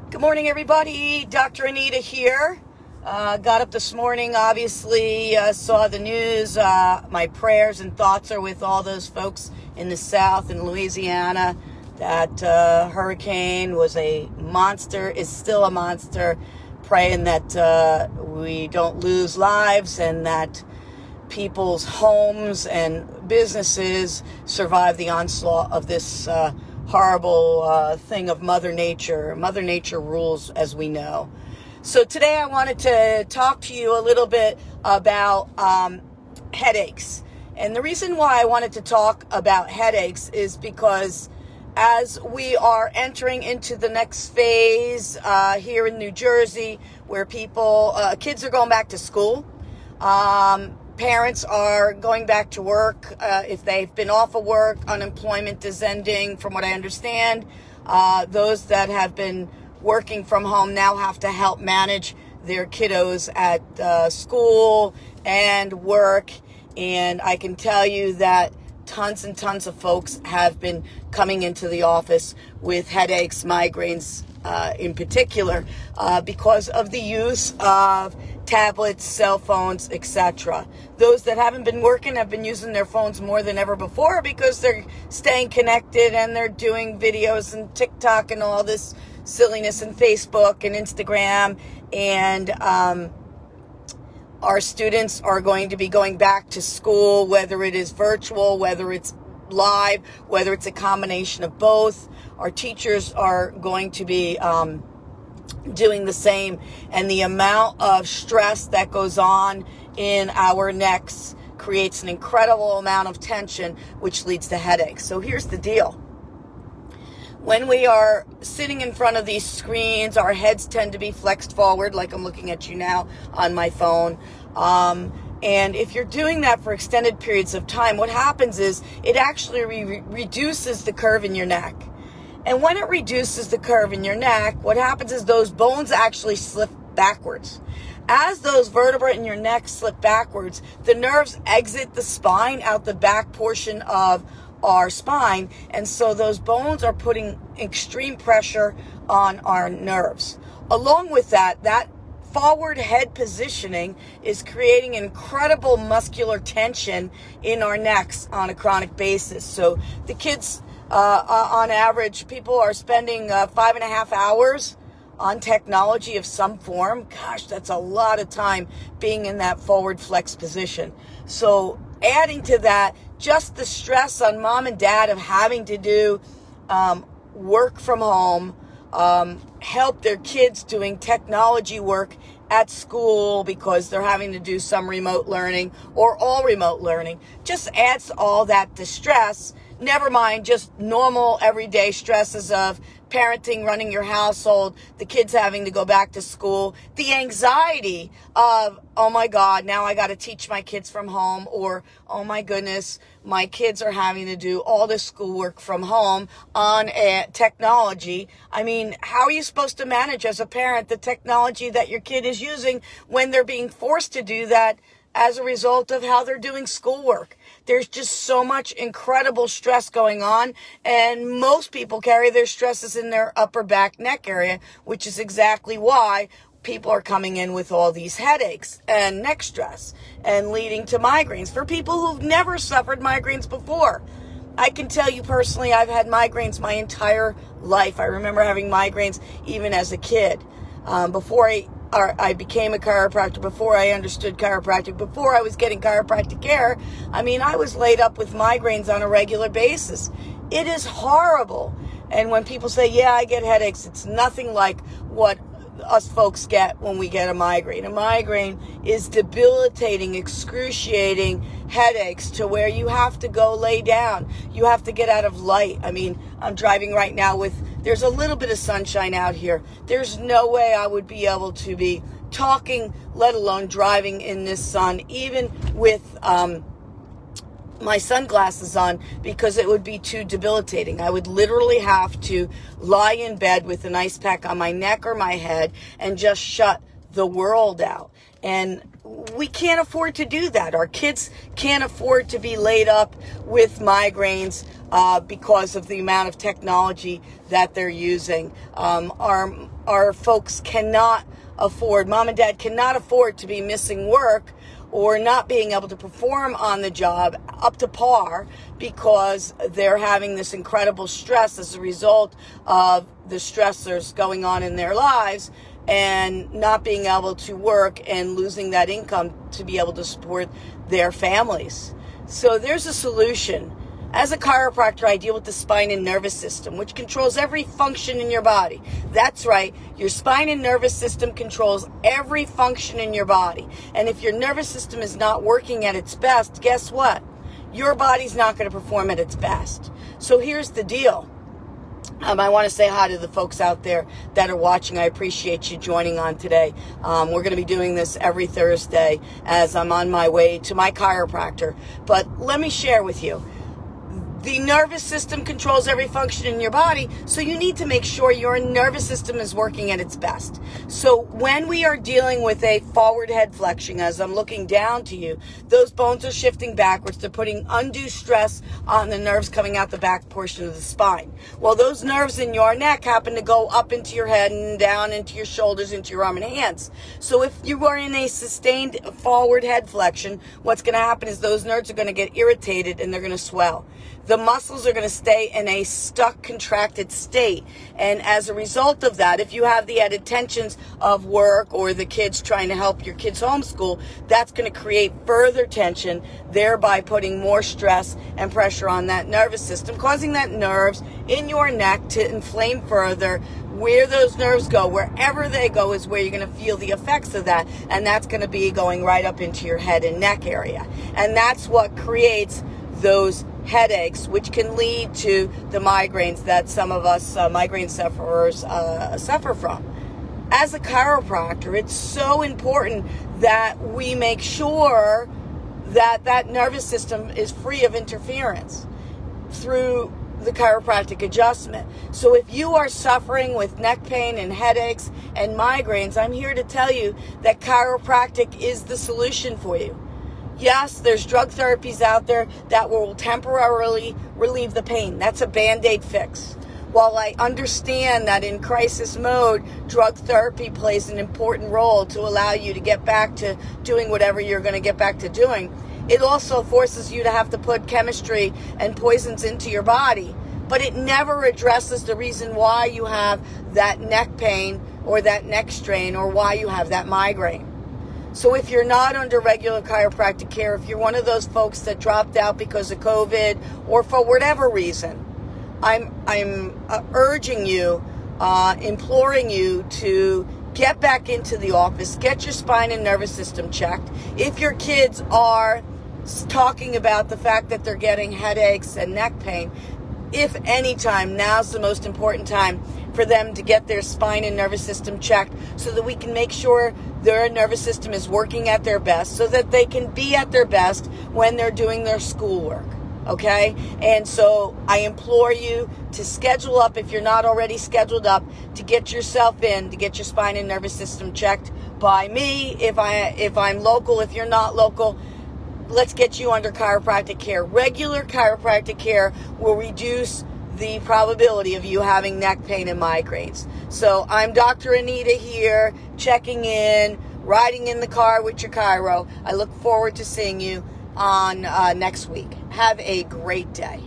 Good morning, everybody. Dr. Anita here. Got up this morning, obviously, saw the news. My prayers and thoughts are with all those folks in the South in Louisiana. That hurricane was a monster, is still a monster. Praying that we don't lose lives and that people's homes and businesses survive the onslaught of this horrible thing of Mother Nature. Mother Nature rules, as we know. So today I wanted to talk to you a little bit about headaches. And the reason why I wanted to talk about headaches is because as we are entering into the next phase here in New Jersey, where kids are going back to school, parents are going back to work. If they've been off of work, unemployment is ending, from what I understand. Those that have been working from home now have to help manage their kiddos at school and work. And I can tell you that tons and tons of folks have been coming into the office with headaches, migraines in particular, because of the use of tablets, cell phones, etc. Those that haven't been working have been using their phones more than ever before because they're staying connected and they're doing videos and TikTok and all this silliness and Facebook and Instagram. And our students are going to be going back to school, whether it is virtual, whether it's live, whether it's a combination of both. Our teachers are going to be doing the same, and the amount of stress that goes on in our necks creates an incredible amount of tension, which leads to headaches. So here's the deal. When we are sitting in front of these screens, our heads tend to be flexed forward, like I'm looking at you now on my phone. And if you're doing that for extended periods of time, what happens is it actually reduces the curve in your neck. And when it reduces the curve in your neck, what happens is those bones actually slip backwards. As those vertebrae in your neck slip backwards, the nerves exit the spine out the back portion of our spine. And so those bones are putting extreme pressure on our nerves. Along with that forward head positioning is creating incredible muscular tension in our necks on a chronic basis. So the kids, on average, people are spending 5.5 hours on technology of some form. Gosh, that's a lot of time being in that forward flex position. So adding to that, just the stress on mom and dad of having to do work from home, help their kids doing technology work at school because they're having to do some remote learning or all remote learning, just adds to all that distress. Never mind just normal everyday stresses of parenting, running your household, the kids having to go back to school, the anxiety of, oh my God, now I got to teach my kids from home, or, oh my goodness, my kids are having to do all this schoolwork from home on technology. I mean, how are you supposed to manage as a parent the technology that your kid is using when they're being forced to do that as a result of how they're doing schoolwork? There's just so much incredible stress going on, and most people carry their stresses in their upper back neck area, which is exactly why people are coming in with all these headaches and neck stress and leading to migraines for people who've never suffered migraines before. I can tell you personally, I've had migraines my entire life. I remember having migraines even as a kid. Before I became a chiropractor, before I understood chiropractic, before I was getting chiropractic care, I mean, I was laid up with migraines on a regular basis. It is horrible. And when people say, yeah, I get headaches, it's nothing like what us folks get when we get a migraine. A migraine is debilitating, excruciating headaches to where you have to go lay down. You have to get out of light. I mean, I'm driving right now there's a little bit of sunshine out here. There's no way I would be able to be talking, let alone driving in this sun, even with my sunglasses on, because it would be too debilitating. I would literally have to lie in bed with an ice pack on my neck or my head and just shut the world out. And we can't afford to do that. Our kids can't afford to be laid up with migraines because of the amount of technology that they're using. Our folks cannot afford, mom and dad cannot afford to be missing work or not being able to perform on the job up to par because they're having this incredible stress as a result of the stressors going on in their lives and not being able to work and losing that income to be able to support their families. So there's a solution. As a chiropractor, I deal with the spine and nervous system, which controls every function in your body. That's right. Your spine and nervous system controls every function in your body. And if your nervous system is not working at its best, guess what? Your body's not going to perform at its best. So here's the deal. I want to say hi to the folks out there that are watching. I appreciate you joining on today. We're going to be doing this every Thursday as I'm on my way to my chiropractor. But let me share with you. The nervous system controls every function in your body, so you need to make sure your nervous system is working at its best. So when we are dealing with a forward head flexion, as I'm looking down to you, those bones are shifting backwards. They're putting undue stress on the nerves coming out the back portion of the spine. Well, those nerves in your neck happen to go up into your head and down into your shoulders, into your arm and hands. So if you are in a sustained forward head flexion, what's going to happen is those nerves are going to get irritated and they're going to swell. The muscles are going to stay in a stuck, contracted state. And as a result of that, if you have the added tensions of work or the kids trying to help your kids homeschool, that's going to create further tension, thereby putting more stress and pressure on that nervous system, causing that nerves in your neck to inflame further. Where those nerves go, wherever they go, is where you're going to feel the effects of that. And that's going to be going right up into your head and neck area. And that's what creates those headaches, which can lead to the migraines that some of us migraine sufferers suffer from. As a chiropractor, it's so important that we make sure that that nervous system is free of interference through the chiropractic adjustment. So if you are suffering with neck pain and headaches and migraines, I'm here to tell you that chiropractic is the solution for you. Yes, there's drug therapies out there that will temporarily relieve the pain. That's a Band-Aid fix. While I understand that in crisis mode, drug therapy plays an important role to allow you to get back to doing whatever you're going to get back to doing, it also forces you to have to put chemistry and poisons into your body. But it never addresses the reason why you have that neck pain or that neck strain or why you have that migraine. So if you're not under regular chiropractic care, if you're one of those folks that dropped out because of COVID or for whatever reason, I'm urging you, imploring you to get back into the office, get your spine and nervous system checked. If your kids are talking about the fact that they're getting headaches and neck pain, if any time, now's the most important time for them to get their spine and nervous system checked so that we can make sure their nervous system is working at their best so that they can be at their best when they're doing their schoolwork, okay? And so I implore you to schedule up, if you're not already scheduled up, to get yourself in, to get your spine and nervous system checked by me. If I'm local, if you're not local, let's get you under chiropractic care. Regular chiropractic care will reduce the probability of you having neck pain and migraines. So I'm Dr. Anita here, checking in, riding in the car with your chiro. I look forward to seeing you on next week. Have a great day.